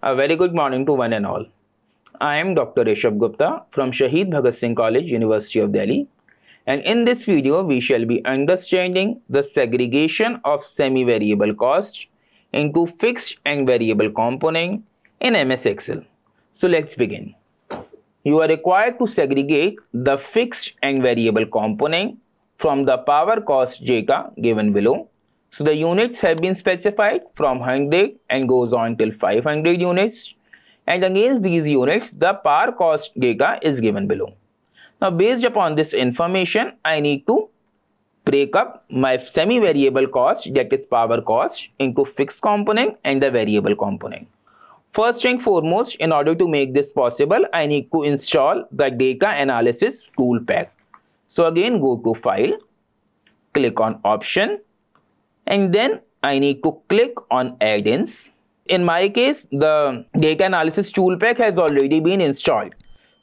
A very good morning to one and all. I am Dr. Rishabh Gupta from Shaheed Bhagat Singh College, University of Delhi. And in this video, we shall be understanding the segregation of semi-variable cost into fixed and variable component in MS Excel. So let's begin. You are required to segregate the fixed and variable component from the power cost data given below. So the units have been specified from 100 and goes on till 500 units. And against these units, the power cost data is given below. Now based upon this information, I need to break up my semi-variable cost, that is power cost, into fixed component and the variable component. First and foremost, in order to make this possible, I need to install the data analysis tool pack. So again, go to File, click on Option, and then I need to click on Add-ins. In my case, the data analysis tool pack has already been installed.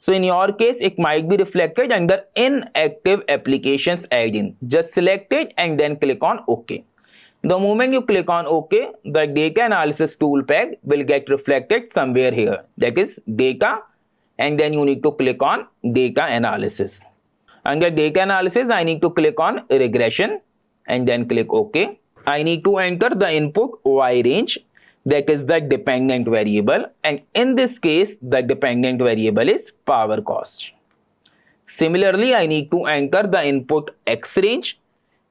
So in your case, it might be reflected under Inactive Applications Add-in. Just select it and then click on OK. The moment you click on OK, the data analysis tool pack will get reflected somewhere here. That is data, and then you need to click on data analysis. Under data analysis, I need to click on regression and then click OK. I need to enter the input Y range, that is the dependent variable, and in this case the dependent variable is power cost. Similarly, I need to enter the input X range,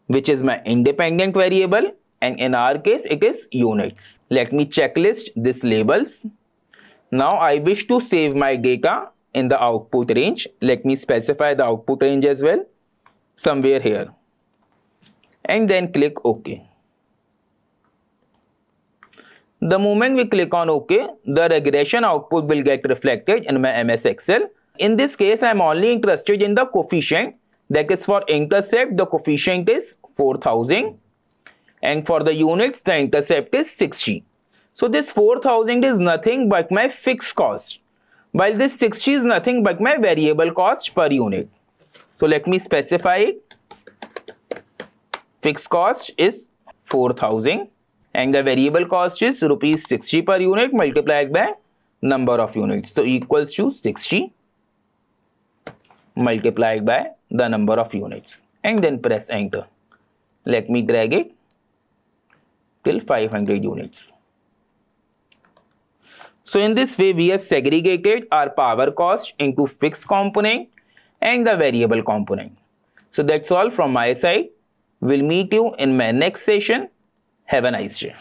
which is my independent variable, and in our case it is units. Let me checklist these labels. Now I wish to save my data in the output range. Let me specify the output range as well, somewhere here, and then click OK. The moment we click on OK, the regression output will get reflected in my MS Excel. In this case, I am only interested in the coefficient, that is for intercept, the coefficient is 4000, and for the units, the intercept is 60. So this 4000 is nothing but my fixed cost, while this 60 is nothing but my variable cost per unit. So let me specify it. Fixed cost is 4000. And the variable cost is rupees 60 per unit multiplied by number of units. So equals to 60 multiplied by the number of units. And then press enter. Let me drag it till 500 units. So in this way, we have segregated our power cost into fixed component and the variable component. So that's all from my side. We'll meet you in my next session. Have a nice day.